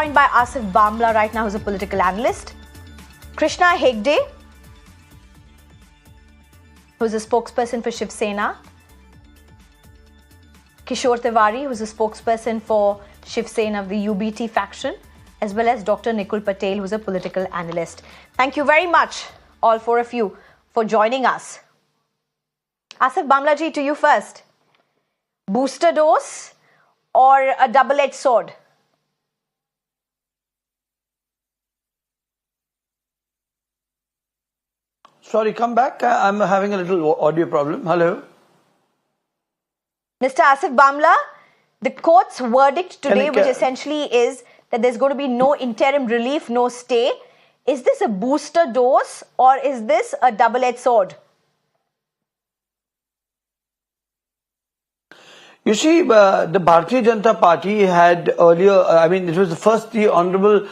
joined by Asif Bhamla right now, who's a political analyst. Krishna Hegde, who's a spokesperson for Shiv Sena. Kishore Tiwari, who's a spokesperson for Shiv Sena of the UBT faction, as well as Dr. Nikul Patel, who's a political analyst. Thank you very much, all four of you, for joining us. Asif Bhamla ji, to you first. Booster dose or a double-edged sword? Sorry, come back. I'm having a little audio problem. Hello. Mr. Asif Bhamla, the court's verdict today, which essentially is that there's going to be no interim relief, no stay. Is this a booster dose or is this a double-edged sword? You see, the Bharatiya Janata Party had earlier, it was the first, the Honorable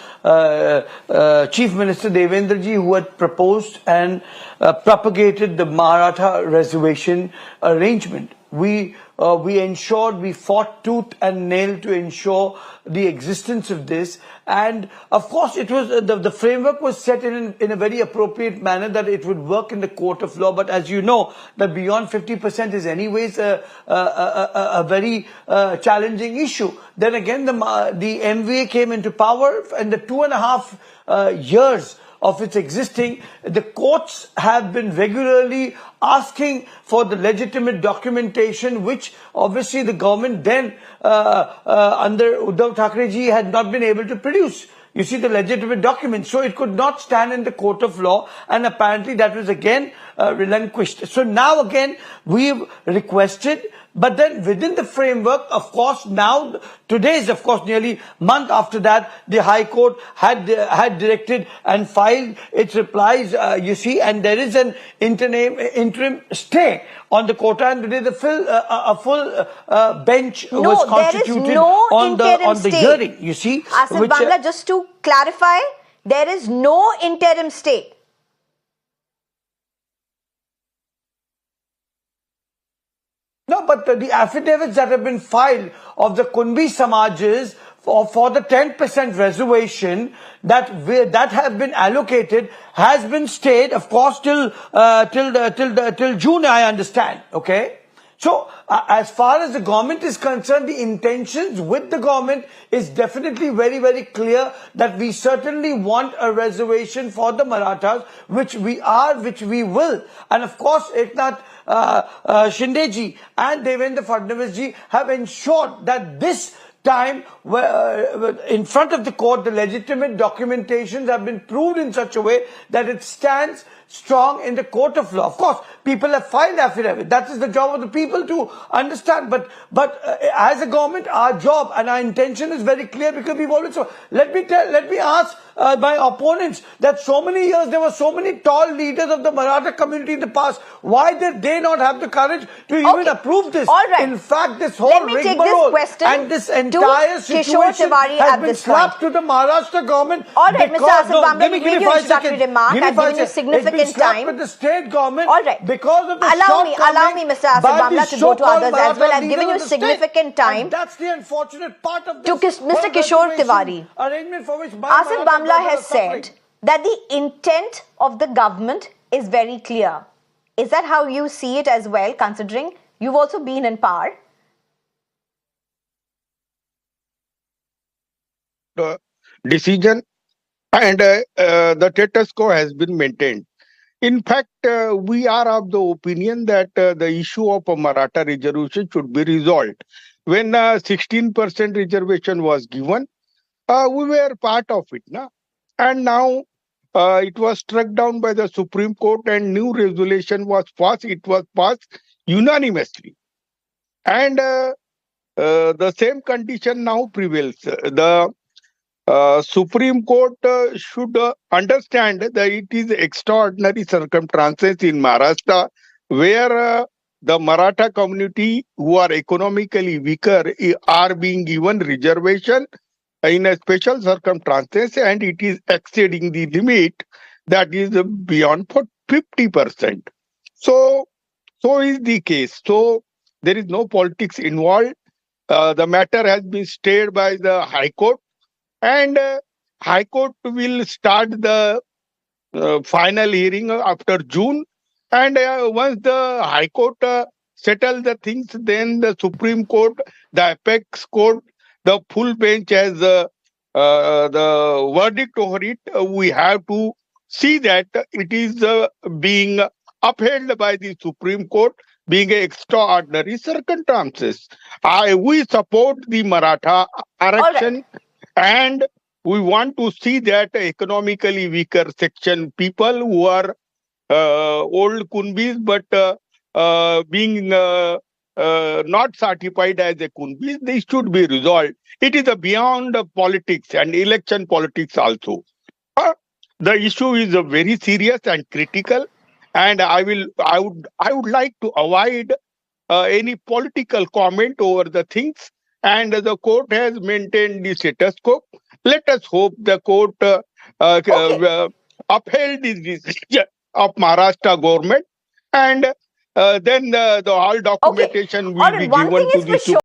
Chief Minister Devendra ji who had proposed and propagated the Maratha reservation arrangement. We ensured, we fought tooth and nail to ensure the existence of this, and of course it was the framework was set in a very appropriate manner that it would work in the court of law. But as you know, that beyond 50% is anyways a very challenging issue. Then again, the MVA came into power, and the 2.5 years of its existing, the courts have been regularly asking for the legitimate documentation, which obviously the government then under Uddhav Thackeray ji had not been able to produce. You see, the legitimate documents, so it could not stand in the court of law, and apparently that was again relinquished. So now again we've requested, but then within the framework, of course, now today is of course nearly a month after that, the High Court had directed and filed its replies, you see, and there is an interim stay on the quota, and today a full bench was constituted on the hearing, you see. Asif Bhamla, just to clarify, there is no interim stay. No, but the affidavits that have been filed of the Kunbi Samajas for the 10% reservation that have been allocated has been stayed, of course, till June, I understand. Okay. So, as far as the government is concerned, the intentions with the government is definitely very, very clear that we certainly want a reservation for the Marathas, which we will. And of course, Eknath Shinde ji and Devendra Fadnavis ji have ensured that this time, in front of the court, the legitimate documentations have been proved in such a way that it stands strong in the court of law. Of course, people have filed affidavit. That is the job of the people to understand. But as a government, our job and our intention is very clear, because we've always. So let me ask my opponents that so many years there were so many tall leaders of the Maratha community in the past. Why did they not have the courage to even approve this? All right. In fact, this whole rigmarole and this entire situation has been slapped to the Maharashtra government. All right, Mr. Asif Bhamla, give me 5 seconds. Remark. I've given you significant time. With the state government. All right. Because of the allow me, Mr. Asif Bhamla, to go to others as well. I've given you significant time. That's the unfortunate part of this. To Mr. Kishore Tiwari. Asif Bhamla has said that the intent of the government is very clear. Is that how you see it as well, considering you've also been in power? The decision and the status quo has been maintained. In fact, we are of the opinion that the issue of a Maratha reservation should be resolved. When 16% reservation was given, we were part of it. And now it was struck down by the Supreme Court and new resolution was passed. It was passed unanimously. And the same condition now prevails. The Supreme Court should understand that it is extraordinary circumstances in Maharashtra where the Maratha community who are economically weaker are being given reservation in a special circumstances, and it is exceeding the limit that is beyond 50%. So is the case. So there is no politics involved. The matter has been stayed by the High Court. and High Court will start the final hearing after June. And once the High Court settle the things, then the Supreme Court, the apex court, the full bench has the verdict over it. We have to see that it is being upheld by the Supreme Court, being extraordinary circumstances. We support the Maratha right. and we want to see that economically weaker section people who are old Kunbis but being not certified as a Kunbis, they should be resolved. It is beyond politics and election politics also. The issue is very serious and critical, and I would like to avoid any political comment over the things. And the court has maintained the status quo. Let us hope the court upheld the decision of Maharashtra government, and then the all documentation All will right, be one thing given to is the for sure.